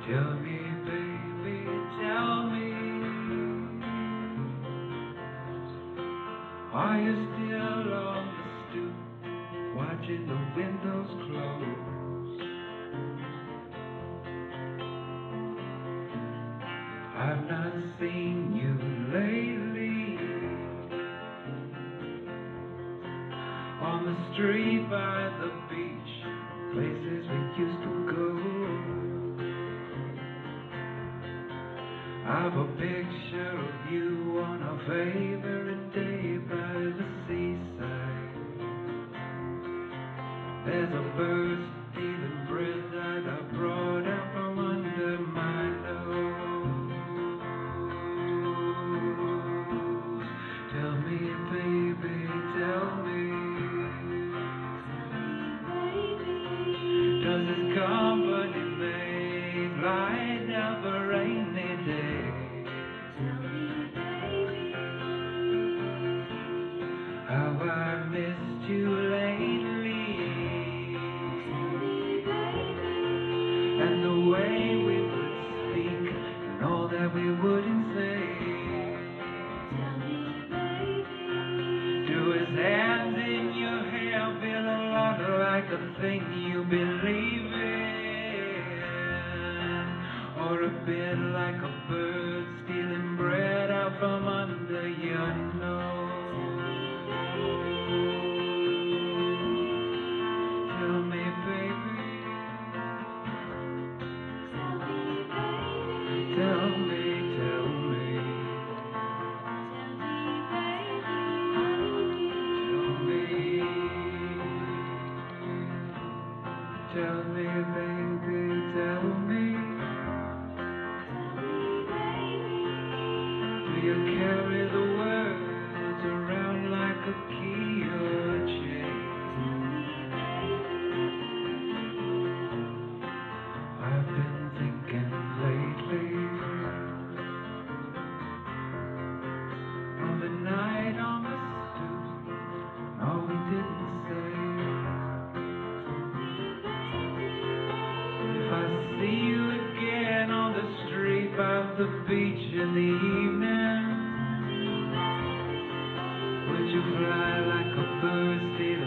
Tell me, baby, tell me, are you still on the stoop, watching the windows close? I've not seen you lately, on the street, by the beach, places we used to go. I've a picture of you on a favorite day by the seaside. There's a bird stealing bread that I brought out from under my nose. Tell me, baby, tell me, does this company make light up a rainy day? How I missed you lately, and the way we would speak, and all that we wouldn't say. Do his hands in your hair feel a lot like a thing you believe in, or a bit like a bird stealing bread out from under your nose? Tell me, baby. Tell me, tell me. Tell me, baby, tell me. Do you carry the words around like a key or a chain? I've been thinking lately of the night on the stoop, and all we didn't say. If I see you again on the street by the beach in the evening, would you fly like a bird stealing